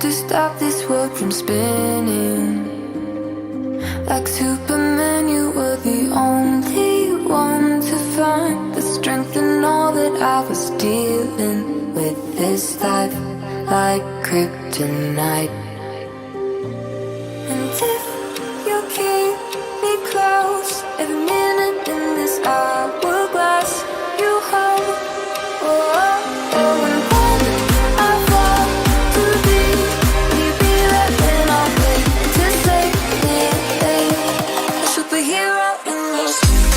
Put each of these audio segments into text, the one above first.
to stop this world from spinning. Like Superman, you were the only one to find the strength in all that I was dealing with this life, like kryptonite. And if you keep me close, every minute in this hourglass you hold. Oh, oh, oh, and when I fall to thee, will you be there when I wait to save me? A superhero in your sleep.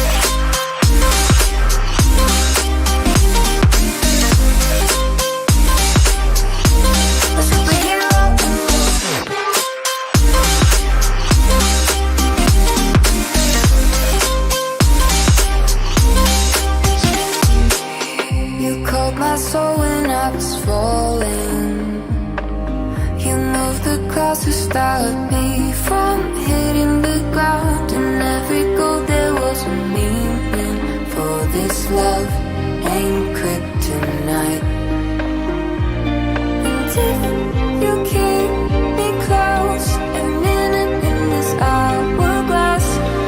A superhero in your sleep. You called my soul when I was falling. You moved the clouds to stop me from hitting the ground. In every goal there was a meaning, for this love ain't kryptonite. And if you keep me close, every minute in this hourglass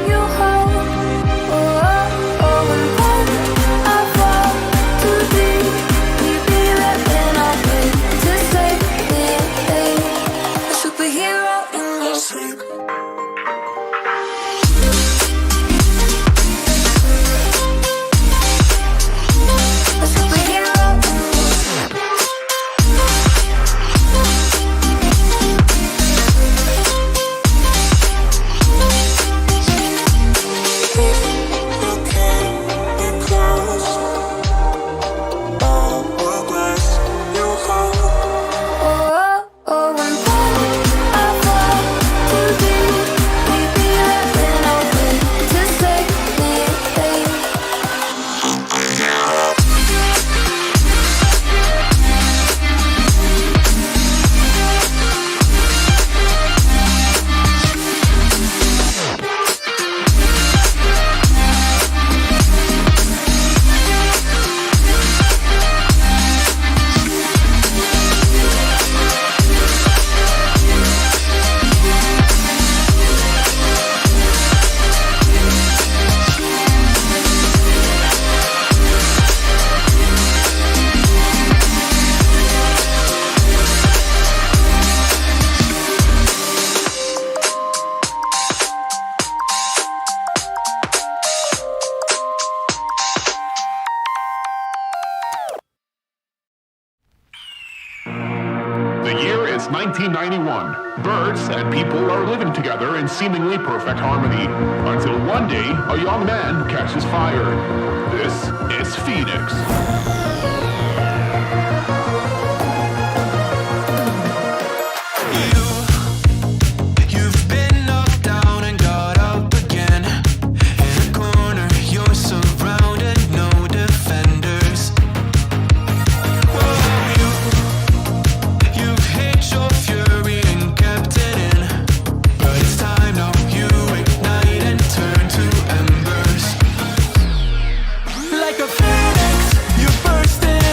you hold. Oh, oh, oh, and when I fall to thee, will you be there when I wait to save me? A superhero in your sleep. A superhero in your sleep. Oh, oh, and when I fall to thee, will you be there when I wait to save me? The year is 1991. Birds and people are living together in seemingly perfect harmony, until one day a young man catches fire. This is Phoenix. You've been knocked down and got up again. In a corner, you're surrounded, no defenders. You've hid your fury and kept it in, but it's time now you ignite and turn to embers. Like a phoenix, you burst in.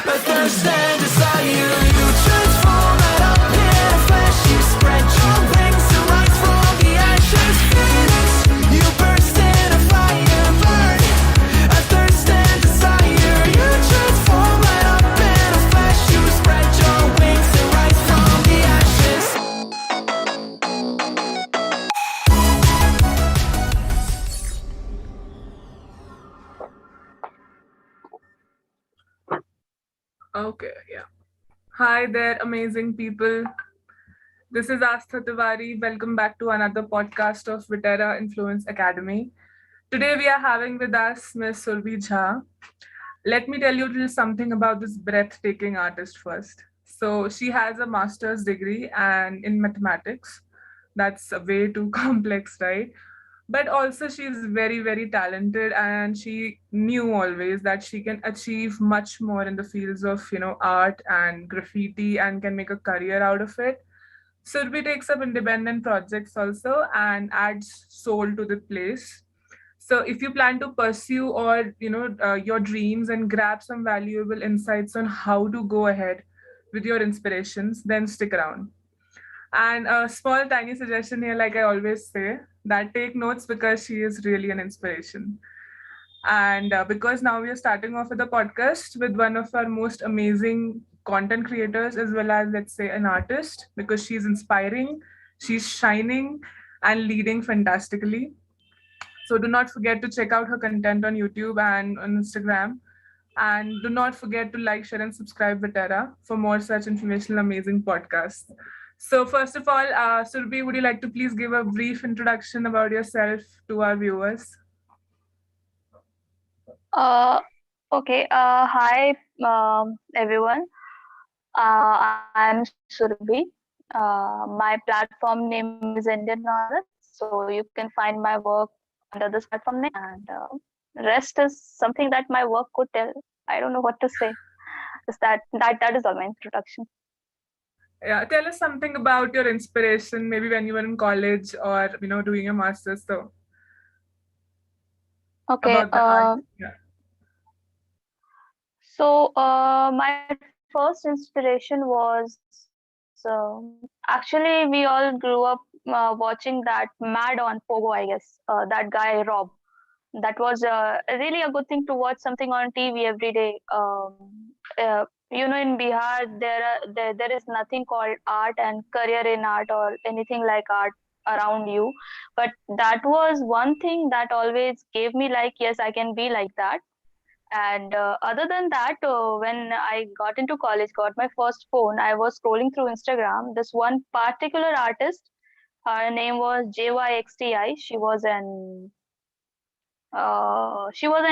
a thirst and desire. You transform right up in a flash. You spread your wings and rise from the ashes. Phoenix, you burst in a fire, burn a thirst and desire. You transform right up in a flash. You spread your wings and rise from the ashes. Okay, yeah. Hi there, amazing people. This is Astha Tiwari. Welcome back to another podcast of Witera Influence Academy. Today we are having with us Miss Surabhi Jha. Let me tell you a little something about this breathtaking artist first. So she has a master's degree and in mathematics. That's way too complex, right? But also she's very, very talented, and she knew always that she can achieve much more in the fields of art and graffiti and can make a career out of it. Surbi takes up independent projects also and adds soul to the place. So if you plan to pursue or your dreams and grab some valuable insights on how to go ahead with your inspirations, then stick around. And a small tiny suggestion here, like I always say, that take notes because she is really an inspiration. And because now we are starting off with a podcast with one of our most amazing content creators, as well as, let's say, an artist, because she's inspiring, she's shining, and leading fantastically. So do not forget to check out her content on YouTube and on Instagram. And do not forget to like, share, and subscribe Witera for more such informational, amazing podcasts. So first of all, Surbi, would you like to please give a brief introduction about yourself to our viewers? Uh, okay. Hi, everyone. I'm Surabhi. My platform name is Indian Awwrat, so you can find my work under this platform name. And rest is something that my work could tell. I don't know what to say. Is that is all my introduction. Yeah, tell us something about your inspiration, maybe when you were in college or doing your master's. So Okay. about the art. Yeah. So my first inspiration was actually we all grew up watching that Mad on Pogo, I guess. That guy Rob. That was really a good thing to watch something on TV every day. In Bihar, there is nothing called art and career in art or anything like art around you. But that was one thing that always gave me like, yes, I can be like that. And other than that, when I got into college, got my first phone, I was scrolling through Instagram. This one particular artist, her name was JYXTI. She was an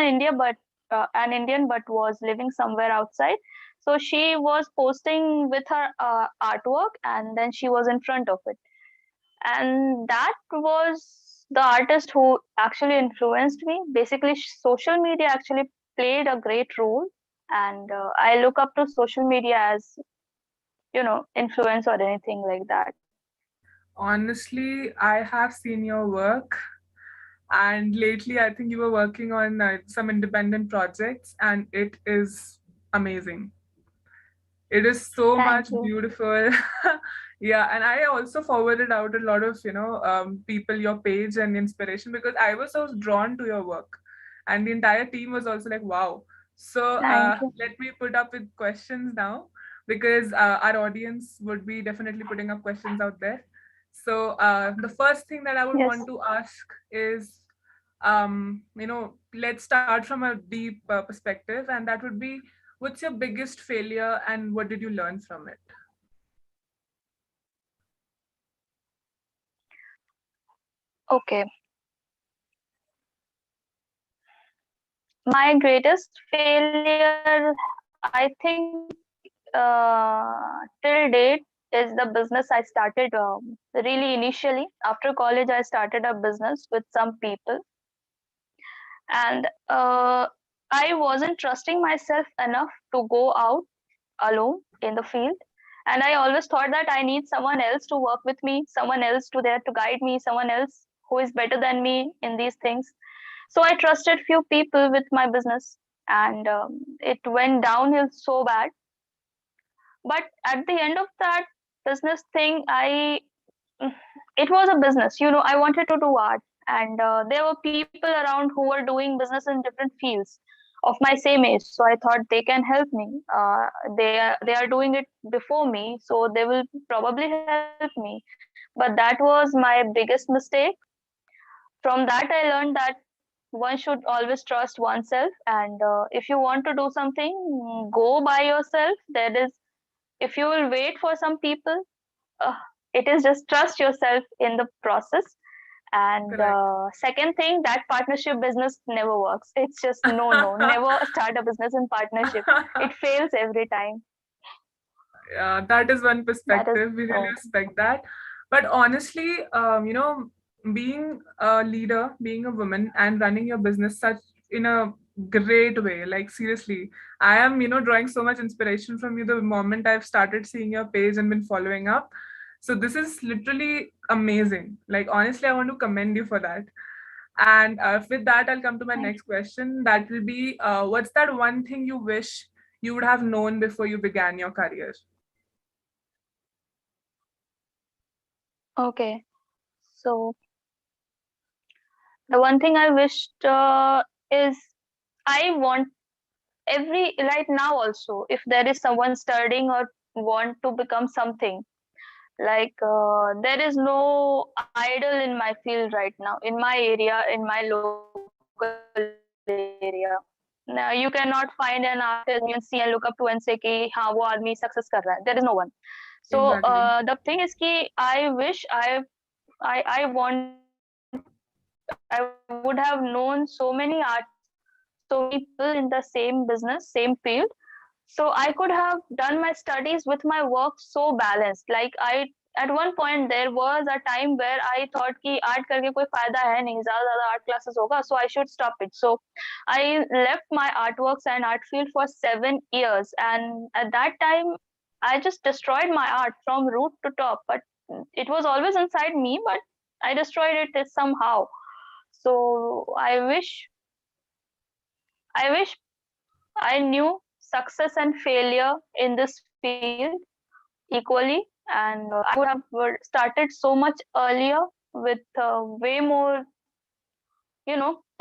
India, but an Indian, but was living somewhere outside. So she was posting with her artwork, and then she was in front of it. And that was the artist who actually influenced me. Basically, social media actually played a great role, and I look up to social media as influence or anything like that. Honestly, I have seen your work, and lately I think you were working on some independent projects, and it is amazing. It is so Thank much you. beautiful. Yeah, and I also forwarded out a lot of people your page and inspiration because I was so drawn to your work, and the entire team was also like, wow. So Thank you. let me put up with questions now, because our audience would be definitely putting up questions out there. So the first thing that I would Yes. want to ask is, let's start from a deep perspective, and that would be, what's your biggest failure and what did you learn from it? Okay. My greatest failure, I think, till date is the business I started really initially. After college, I started a business with some people, and I wasn't trusting myself enough to go out alone in the field. And I always thought that I need someone else to work with me, someone else to there to guide me, someone else who is better than me in these things. So I trusted few people with my business, and it went downhill so bad. But at the end of that business thing, it was a business. I wanted to do art, and there were people around who were doing business in different fields of my same age. So I thought they can help me. They are doing it before me, so they will probably help me. But that was my biggest mistake. From that, I learned that one should always trust oneself, and if you want to do something, go by yourself. That is, if you will wait for some people, uh, it is just trust yourself in the process. And Correct. second thing, that partnership business never works. It's just no, no, never start a business in partnership. It fails every time. Yeah, that is one That is perspective. We really no. respect that. But honestly, being a leader, being a woman, and running your business such in a great way, like seriously, I am, drawing so much inspiration from you the moment I've started seeing your page and been following up. So this is literally amazing. Like honestly, I want to commend you for that. And with that, I'll come to my Thank next question. That will be, what's that one thing you wish you would have known before you began your career? you. Okay. So the one thing I wished is I want every right now also, if there is someone studying or want to become something, like there is no idol in my field right now, in my area, in my local area. Now you cannot find an artist you can see and look up to and say कि हाँ वो आदमी success कर रहा है. There is no one. So the thing is कि Exactly. I would have known so many artists, so many people in the same business, same field. So I could have done my studies with my work so balanced. Like at one point there was a time where I thought कि art करके कोई फायदा है नहीं, ज़्यादा art classes होगा, so I should stop it. So I left my artworks and art field for 7 years, and at that time I just destroyed my art from root to top. But it was always inside me, but I destroyed it somehow. So I wish I knew success and failure in this field equally, and I would have started so much earlier with way more,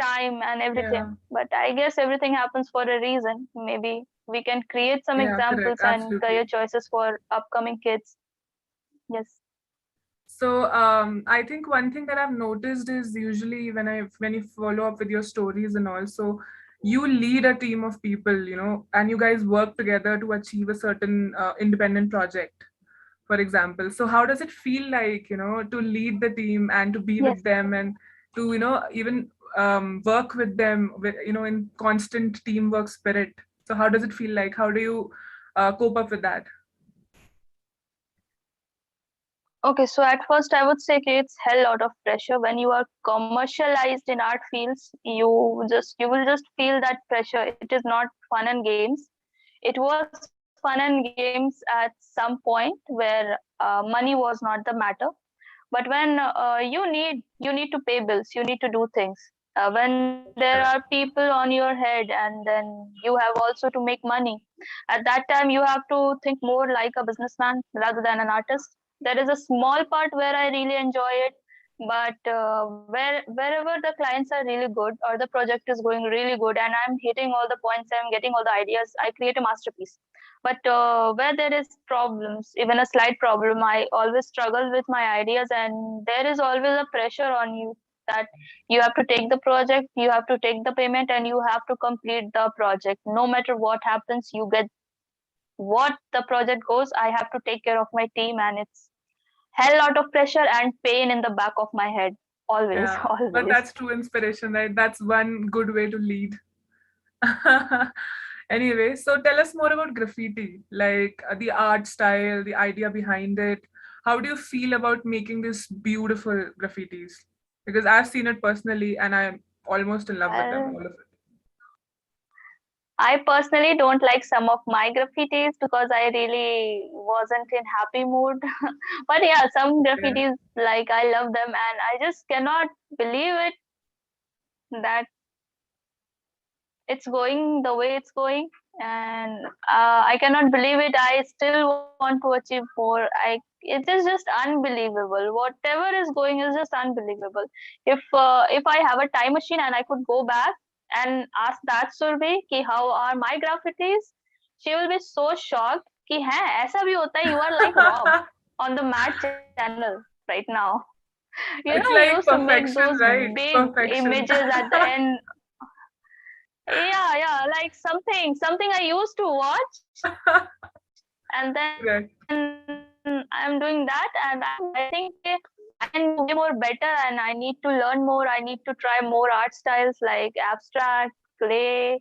time and Yeah. everything. But I guess everything happens for a reason. Maybe we can create some Yeah, correct. examples and Absolutely. career choices for upcoming kids. Yes. So I think one thing that I've noticed is usually when you follow up with your stories and also you lead a team of people, and you guys work together to achieve a certain independent project, for example. So how does it feel like, to lead the team and to be with Yes. them and to, even work with them with, in constant teamwork spirit? So how does it feel like? How do you cope up with that? Okay, so at first I would say कि it's hell lot of pressure when you are commercialized in art fields. You will just feel that pressure. It is not fun and games. It was fun and games at some point where money was not the matter. But when you need to pay bills, you need to do things. When there are Correct. people on your head, and then you have also to make money. At that time, you have to think more like a businessman rather than an artist. There is a small part where I really enjoy it, but wherever the clients are really good or the project is going really good and I'm hitting all the points, I'm getting all the ideas, I create a masterpiece. But where there is problems, even a slight problem, I always struggle with my ideas, and there is always a pressure on you that you have to take the project, you have to take the payment, and you have to complete the project. No matter what happens, you get what the project goes. I have to take care of my team, and it's hell lot of pressure and pain in the back of my head. Always, Yeah, but always. that's true inspiration, right? That's one good way to lead. Anyway, so tell us more about graffiti, like the art style, the idea behind it. How do you feel about making these beautiful graffitis? Because I've seen it personally and I'm almost in love with them, Well, all of it. I personally don't like some of my graffitis because I really wasn't in happy mood. But yeah, some Yeah. graffitis, like I love them, and I just cannot believe it that it's going the way it's going, and I cannot believe it. I still want to achieve more. It is just unbelievable. Whatever is going is just unbelievable. If I have a time machine and I could go back and ask that Survey ki how are my graffitis, she will be so shocked कि है ऐसा भी होता है. You are like Rob on the Mad channel right now. You It's used like to make those perfection, right? big Perfection. images at the end. Yeah, like something I used to watch, and then Right. I'm doing that, and I think I can do way more better, and I need to learn more. I need to try more art styles like abstract, clay,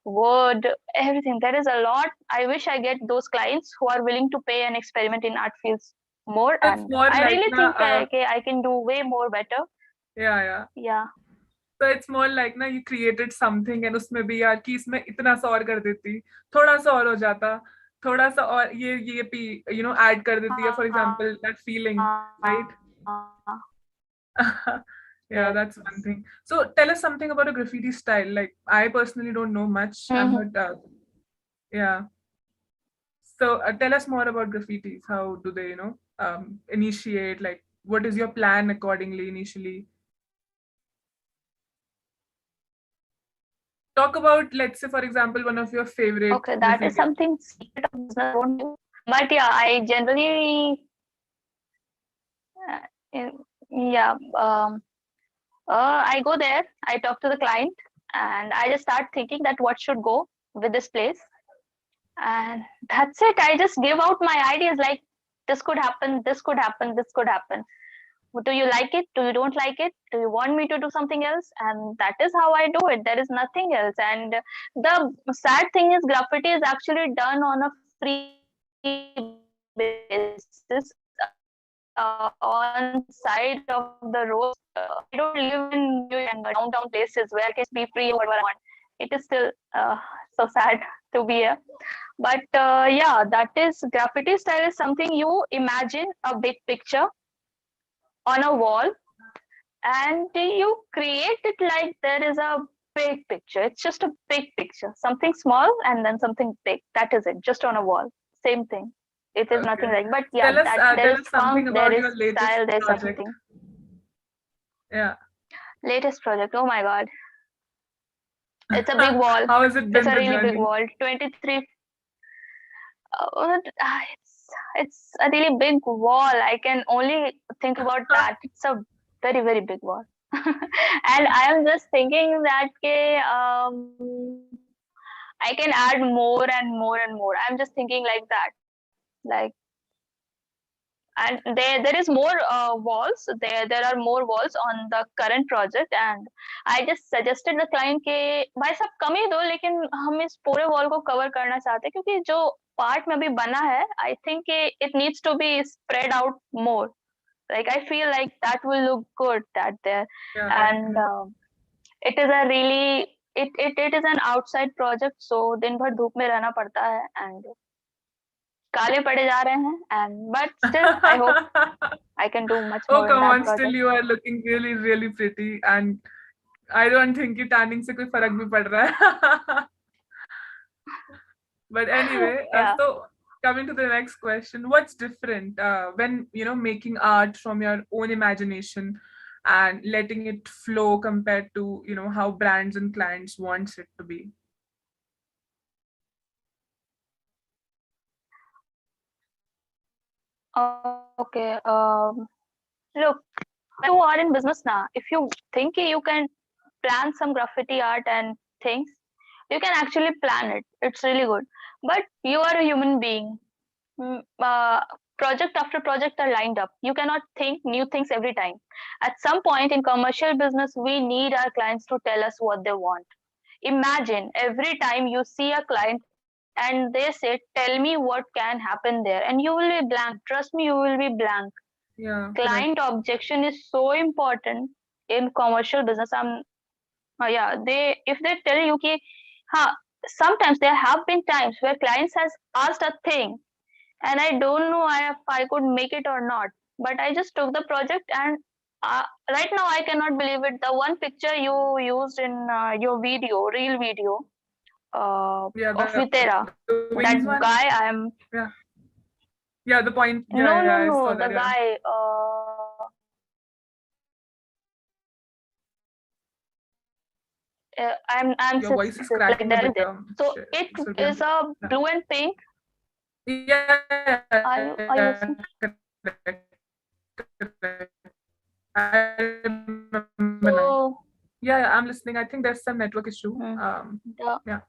wood, everything. There is a lot. I wish I get those clients who are willing to pay and experiment in art fields more, It's and more I like really na, think I can do way more better. yeah. Yeah. So it's more like ना you created something and उसमें भी यार कि इसमें इतना सा और कर देती, थोड़ा सा और हो जाता, थोड़ा सा और ये भी add कर देती है, for example that feeling, right? Yeah, Yes. that's one thing. So tell us something about a graffiti style. Like I personally don't know much. I've Mhm. heard yeah. So tell us more about graffitis. How do they initiate? Like what is your plan accordingly initially? Talk about, let's say, for example, one of your favorite Okay, that is graffiti something secret of business I won't do. But yeah, I generally, uh, yeah, I go there, I talk to the client, and I just start thinking that what should go with this place, and that's it. I just give out my ideas like this could happen, this could happen, this could happen. Do you like it? Do you don't like it? Do you want me to do something else? And that is how I do it. There is nothing else. And the sad thing is, graffiti is actually done on a free basis on side of the road. I don't live in New York and downtown places where I can be free or whatever I want. It is still so sad to be here. But yeah, that is graffiti style is something you imagine a big picture on a wall and you create it like there is a big picture. It's just a big picture, something small and then something big. That is it, just on a wall. Same thing. It is nothing Okay. like, but yeah, that there Tell is us funk, something there about is your latest style, there's project. everything. Yeah. Latest project, oh my god, it's a big wall. How has it It's been a the really big journey? wall. 23. It's a really big wall. I can only think about that. It's a very very big wall. And I am just thinking that I can add more and more and more. I'm just thinking like that. Like, and there is more walls. There are more walls on the current project, and I just suggested the client के भाई साहब कम ही दो, लेकिन हम इस पूरे wall को cover करना चाहते हैं क्योंकि जो part में अभी बना है, I think it needs to be spread out more. Like I feel like that will look good that there, Yeah, and it is a really it is an outside project, so दिन भर धूप में रहना पड़ता है and काले पड़े जा रहे हैं, and but still I hope I can do much Oh, more in come that on. Still, project. you are looking really, really pretty. And I don't think कि tanning से कोई फर्क भी पड़ रहा है. But anyway, Yeah. so coming to the next question, what's different when making art from your own imagination and letting it flow compared to how brands and clients wants it to be? Okay. Look, when you are in business now, if you think you can plan some graffiti art and things, you can actually plan it. It's really good. But you are a human being. Mm, Uh, Project after project are lined up. You cannot think new things every time. At some point in commercial business, we need our clients to tell us what they want. Imagine every time you see a client and they say, tell me what can happen there, and you will be blank. Trust me, you will be blank. Yeah, Client correct. objection is so important in commercial business. Yeah, they if they tell you ki, ha, sometimes there have been times where clients has asked a thing and I don't know if I could make it or not. But I just took the project and Right now I cannot believe it. The one picture you used in your video, real video, Yeah, of Witera, the wings that one. guy. I'm Yeah, yeah, the point. Yeah, No, yeah, no, I saw no. that. The Yeah, guy. I'm your voice is like cracking a there is bit. there. So it Surabhi, is a yeah. blue and pink. Yeah, Are you listening? correct, correct. I remember now. So Yeah, yeah, I'm listening. I think there's some network issue. mm, the Yeah,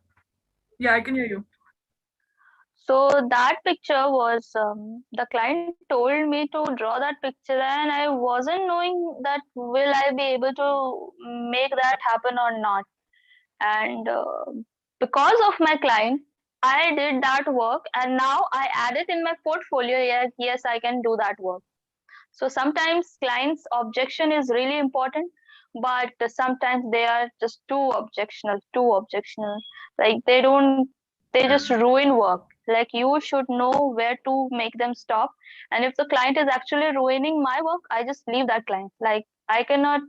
yeah, I can hear you. so that picture was, the client told me to draw that picture, and I wasn't knowing that will I be able to make that happen or not. And because of my client, I did that work, and now I add it in my portfolio. Yes, yes, I can do that work. So sometimes clients' objection is really important, but sometimes they are just too objectional, too objectional. Like they just ruin work. Like you should know where to make them stop. And if the client is actually ruining my work, I just leave that client. Like I cannot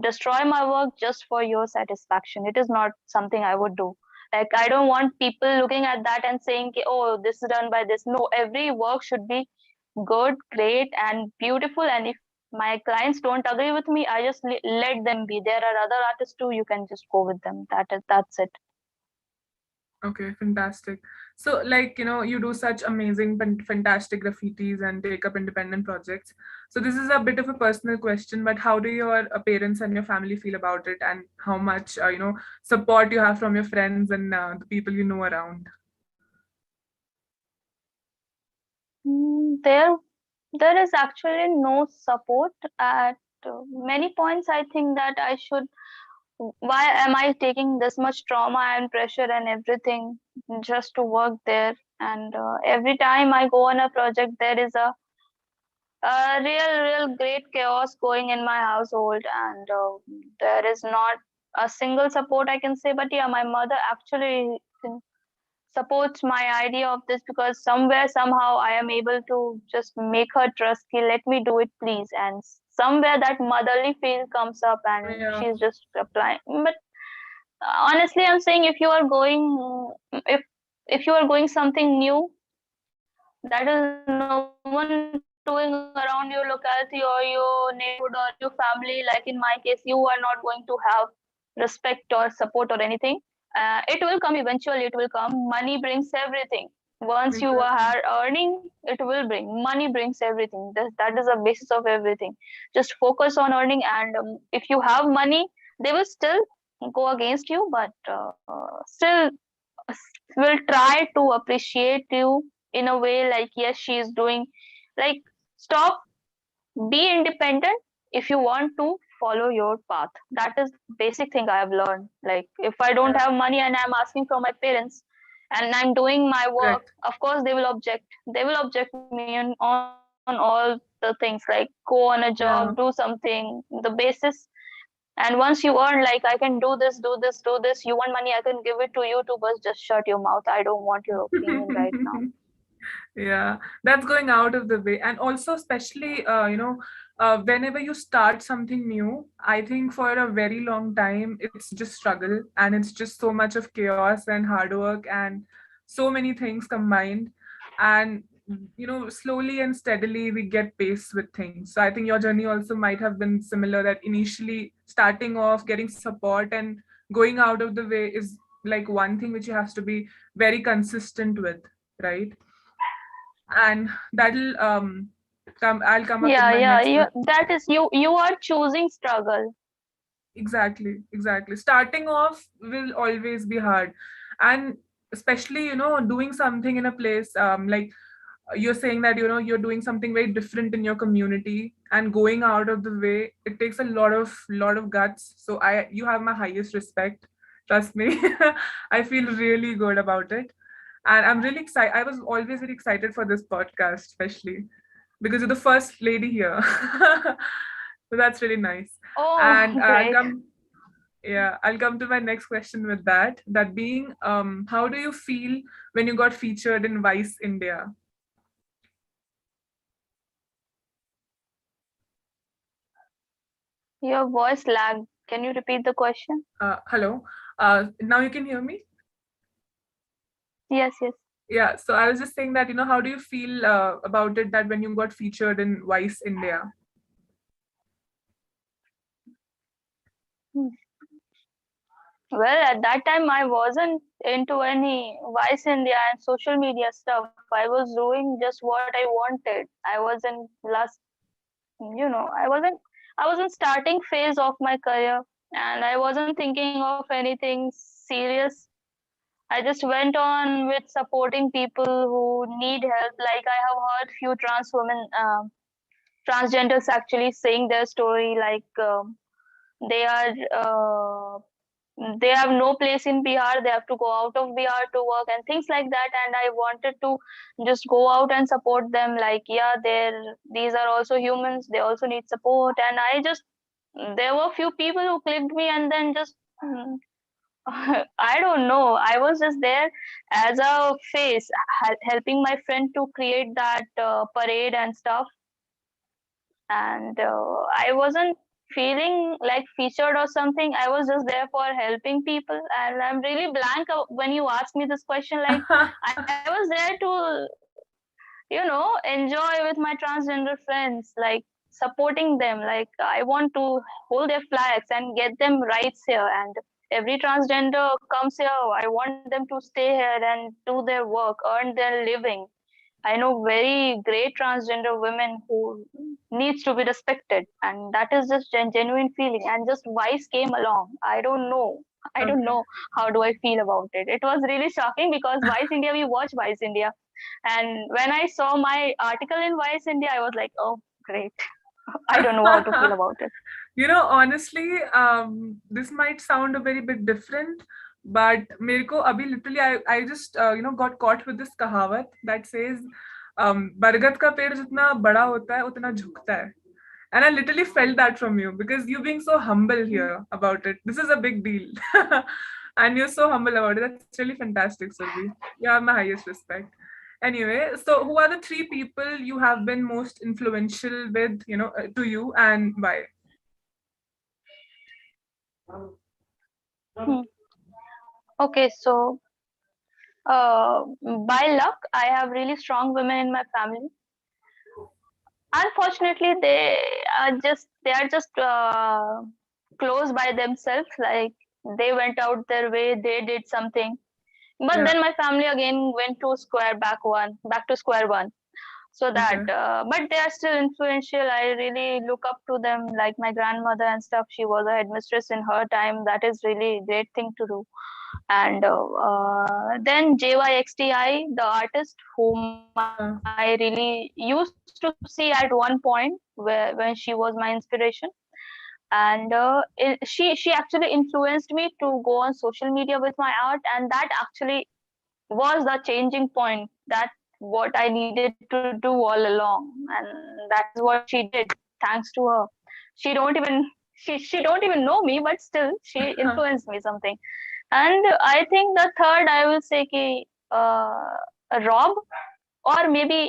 destroy my work just for your satisfaction. It is not something I would do. Like I don't want people looking at that and saying, "Oh, this is done by this." No, every work should be good, great, and beautiful. And if my clients don't agree with me, I just let them be. There are other artists too. You can just go with them. That's it. Okay, fantastic. So, like, you do such amazing, fantastic graffitis and take up independent projects. So, this is a bit of a personal question, but how do your parents and your family feel about it, and how much, support you have from your friends and the people you know around? There, there is actually no support at many points. I think that I should. Why am I taking this much trauma and pressure and everything just to work there? And every time I go on a project, there is real great chaos going in my household, and there is not a single support I can say. But yeah, my mother actually supports my idea of this, because somewhere somehow I am able to just make her trust, let me do it please. And somewhere that motherly feel comes up, and Yeah, she's just replying. But honestly, I'm saying, if if you are going something new, that is no one doing around your locality or your neighborhood or your family. Like in my case, you are not going to have respect or support or anything. It will come eventually. It will come. Money brings everything. Once you exactly. are earning, it will bring. Money brings everything. That is the basis of everything. Just focus on earning, and if you have money, they will still go against you, but still will try to appreciate you in a way, like, yes, she is doing, like, stop, be independent if you want to follow your path. That is basic thing I have learned. Like if I don't Yeah, have money and I'm asking from my parents and I'm doing my work, correct. of course they will object. They will object me on all the things, like go on a job, do Yeah. something, the basis. And once you earn, like, I can do this, do this, do this, you want money, I can give it to you too, but just shut your mouth. I don't want your opinion right now. Yeah, that's going out of the way. And also, especially, whenever you start something new, I think for a very long time, it's just struggle and it's just so much of chaos and hard work and so many things combined. And, slowly and steadily, we get pace with things. So I think your journey also might have been similar, that initially starting off, getting support and going out of the way is like one thing which you have to be very consistent with, right? And that'll come I'll come up with Yeah, my yeah, next you, question. that is, you are choosing struggle. Exactly, starting off will always be hard, and especially doing something in a place, like you're saying that you're doing something very different in your community and going out of the way, it takes a lot of guts. So I you have my highest respect, trust me. I feel really good about it, and I'm really excited. I was always very excited for this podcast, especially because you're the first lady here. So that's really nice. And Oh, great. I'll come to my next question with that. That being, how do you feel when you got featured in Vice India? Your voice lagged. Can you repeat the question? Hello. Now you can hear me? Yes, yes. Yeah. So I was just saying that, how do you feel about it that when you got featured in Vice India? Hmm. Well, at that time, I wasn't into any Vice India and social media stuff. I was doing just what I wanted. I wasn't I wasn't starting phase of my career, and I wasn't thinking of anything serious. I just went on with supporting people who need help. Like I have heard few trans women, transgenders actually saying their story. Like they are, they have no place in Bihar. They have to go out of Bihar to work and things like that. And I wanted to just go out and support them. Like yeah, these are also humans. They also need support. And there were few people who clicked me, and then just I don't know. I was just there as a face, helping my friend to create that parade and stuff. And I wasn't feeling like featured or something. I was just there for helping people. And I'm really blank when you ask me this question. Like, I was there to, enjoy with my transgender friends, like supporting them. Like, I want to hold their flags and get them rights here. And every transgender comes here, I want them to stay here and do their work, earn their living. I know very great transgender women who needs to be respected, and that is just genuine feeling. And just Vice came along. I don't know. I don't Okay. know how do I feel about it. It was really shocking because Vice India, we watch Vice India, and when I saw my article in Vice India, I was like, oh, great. I don't know how to feel about it. Honestly, this might sound a very bit different, but मेरे को अभी literally I just got caught with this कहावत that says बरगद का पेड़ जितना बड़ा होता है उतना झुकता है. And I literally felt that from you because you being so humble here about it. This is a big deal. And you're so humble about it. That's really fantastic, Surabhi. You have my highest respect. Anyway, so who are the three people you have been most influential with, to you, and why? Hmm. Okay, so by luck, I have really strong women in my family. Unfortunately, they are just close by themselves. Like they went out their way, they did something. But Yeah. then my family again went to back to square one. So that, Okay. but they are still influential. I really look up to them, like my grandmother and stuff. She was a headmistress in her time. That is really a great thing to do. And then JYXTI, the artist whom I Yeah. really used to see at one point, when she was my inspiration. And she actually influenced me to go on social media with my art, and that actually was the changing point. That what I needed to do all along, and that is what she did. Thanks to her, she don't even she don't even know me, but still she influenced me something. And I think the third I will say ki, Rob, or maybe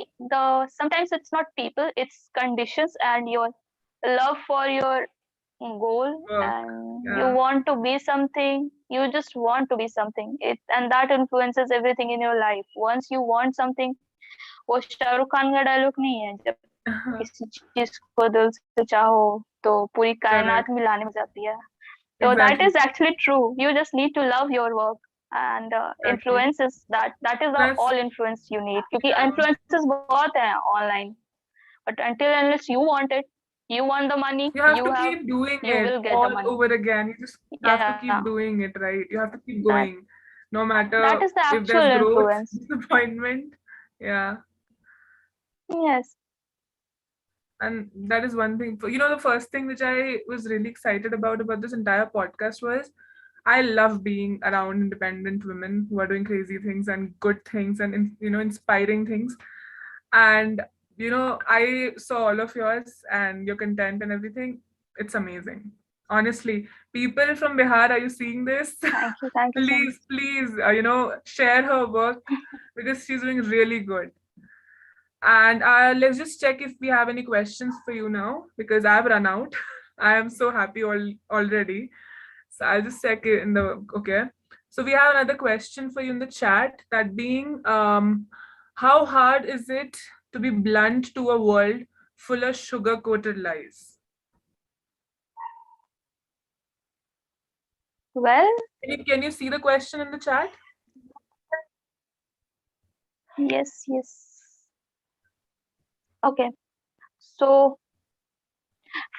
sometimes it's not people, it's conditions and your love for your goal, Work. and you Yeah. want to be something. You just want to be something. And that influences everything in your life. Once you want something, वो शाहरुख खान का dialogue नहीं है, जब किसी चीज को दिल से चाहो तो पूरी कायनात मिलाने में जाती है. So that is actually Exactly. true. You just need to love your work, and influence is Exactly. that is the all Plus, influence you need. क्योंकि yeah. influences बहुत हैं online, but until unless you want it, you want the money, You have to you keep doing will get it the money. all over again. You just have to Yeah, keep doing it, right? You have to keep that going, no that matter is the if actual there's growth, influence. disappointment. Yeah. Yes. And that is one thing. The first thing which I was really excited about this entire podcast was I love being around independent women who are doing crazy things and good things and inspiring things. And I saw all of yours and your content and everything. It's amazing. Honestly, people from Bihar, are you seeing this? Thank you so much. Please, share her work because she's doing really good. And let's just check if we have any questions for you now because I've run out. I am so happy already. So I'll just check it in the okay. So we have another question for you in the chat. That being, how hard is it to be blunt to a world full of sugar-coated lies? Well, Can you see the question in the chat? yes. Okay. So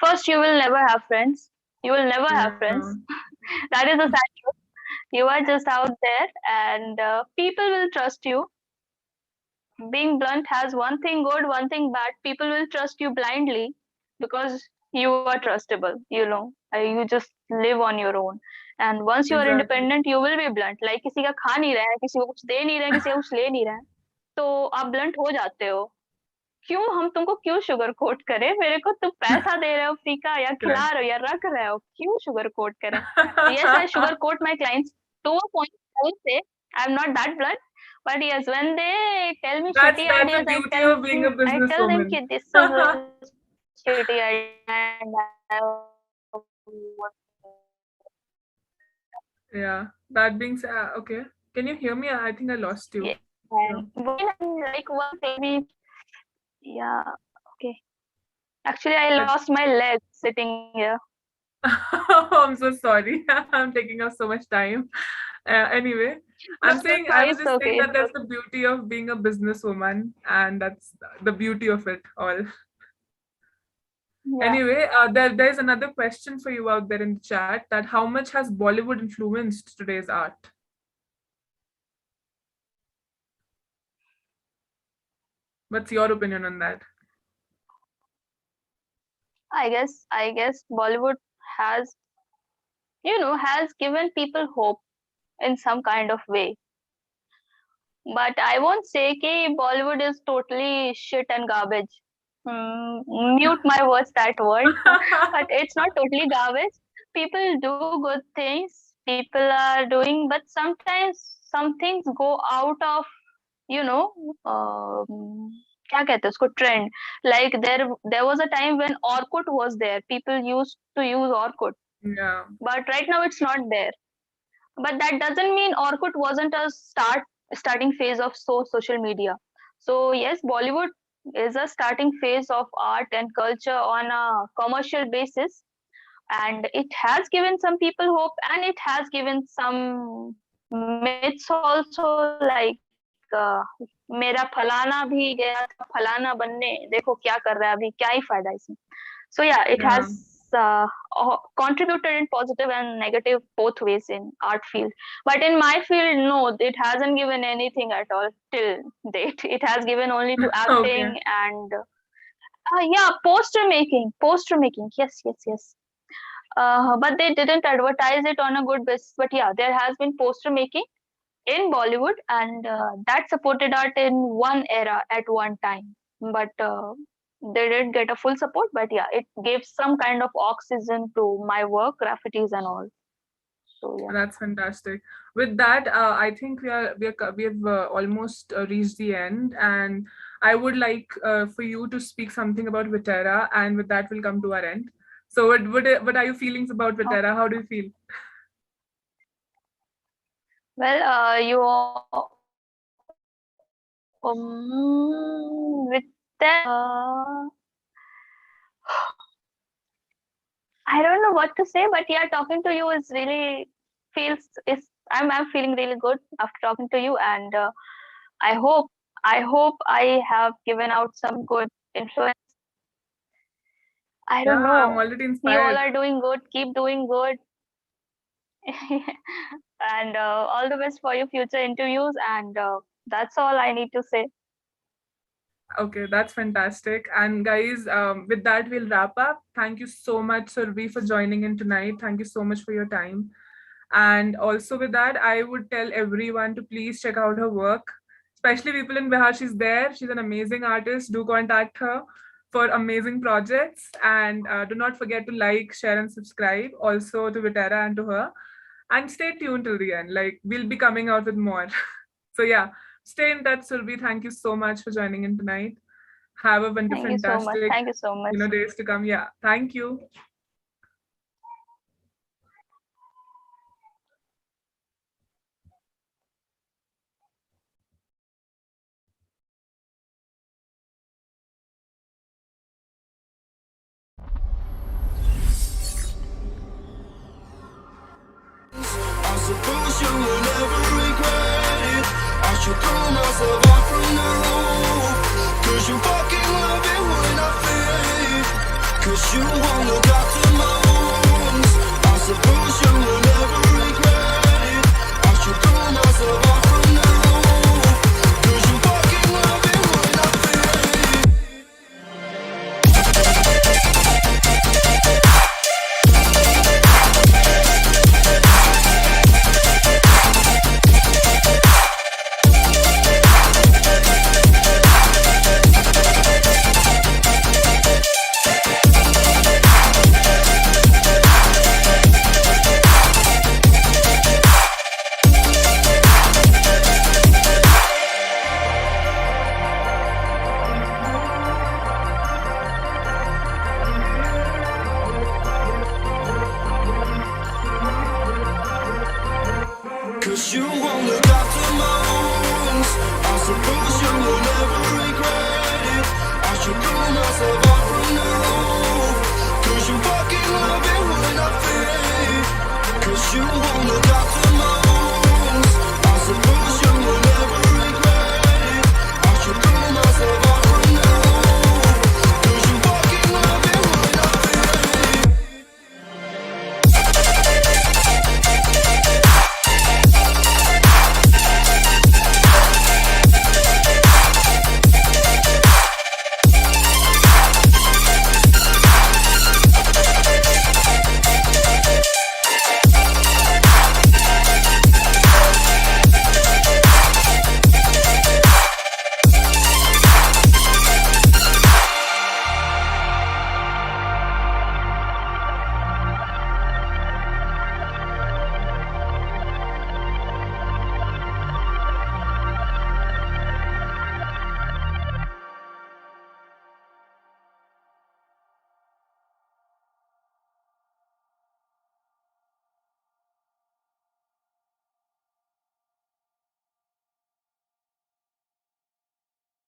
first, you will never have friends. You will never have Yeah. friends. That is the sad truth. You are just out there, and people will trust you. Being blunt has one thing good, one thing bad. People will trust you blindly because you are trustable. You just live on your own. And once you are Exactly. independent, you will be blunt. Like किसी का खा नहीं रहा है, किसी को कुछ दे नहीं रहा है, किसी का कुछ ले नहीं रहा है, तो आप blunt हो जाते हो. क्यों हम तुमको क्यों शुगर कोट करें? मेरे को तुम पैसा दे रहे हो फ्री का, या खिला Correct. रहे हो या रख रहे हो, क्यों शुगर कोट करें? So yes, I sugar coat my clients to a point. I will say I'm not that blunt, but yes, when they tell me That's shitty that's the ideas, beauty of being a I tell them businesswoman. कि this is a shitty idea and I Yeah. That being said, okay. Can you hear me? I think I lost you. yes. Yeah. And when I'm like one maybe, yeah, okay. Actually, I lost my leg sitting here. I'm so sorry. I'm taking up so much time. Anyway, No, I no, was it's just saying okay. that It's that's okay. the beauty of being a businesswoman, and that's the beauty of it all. Yeah. Anyway, there's another question for you out there in the chat, that how much has Bollywood influenced today's art? What's your opinion on that? I guess Bollywood has, has given people hope in some kind of way. But I won't say कि Bollywood is totally shit and garbage. Mute my words, that word. But it's not totally garbage. People do good things. People are doing, but sometimes some things go out of, you know, क्या कहते हैं उसको, trend. Like there was a time when Orkut was there. People used to use Orkut, Yeah. but right now it's not there. But that doesn't mean Orkut wasn't a starting phase of social media. So yes, Bollywood is a starting phase of art and culture on a commercial basis, and it has given some people hope, and it has given some myths also, like मेरा फलाना भी गया था फलाना बनने, देखो क्या कर रहा है अभी, क्या ही फायदा इसमें. So yeah, it Yeah. has contributed in positive and negative both ways in art field. But in my field, no, it hasn't given anything at all till date. It has given only to Okay. acting and yeah, poster making. Yes. But they didn't advertise it on a good basis. But yeah, there has been poster making in Bollywood, and that supported art in one era at one time. But they didn't get a full support. But yeah, it gave some kind of oxygen to my work, graffitis, and all. So yeah. That's fantastic. With that, I think we have almost reached the end, and I would like for you to speak something about Witera, and with that, we'll come to our end. So, what are your feelings about Witera? How do you feel? Well, with that, I don't know what to say, but yeah, talking to you is really feels is I'm feeling really good after talking to you, and I hope I have given out some good influence. I don't Yeah, I'm know. already You all inspired. are doing good. Keep doing good. And all the best for your future interviews. And that's all I need to say. Okay, that's fantastic. And guys, with that, we'll wrap up. Thank you so much, Surabhi, for joining in tonight. Thank you so much for your time. And also with that, I would tell everyone to please check out her work, especially people in Bihar. She's there. She's an amazing artist. Do contact her for amazing projects. And do not forget to like, share, and subscribe also to Vitera and to her. And stay tuned till the end. Like, we'll be coming out with more. So yeah, stay in touch, Surabhi. Thank you so much for joining in tonight. Have a Thank you so much. fantastic, Thank you so much. days to come. Yeah, thank you. the world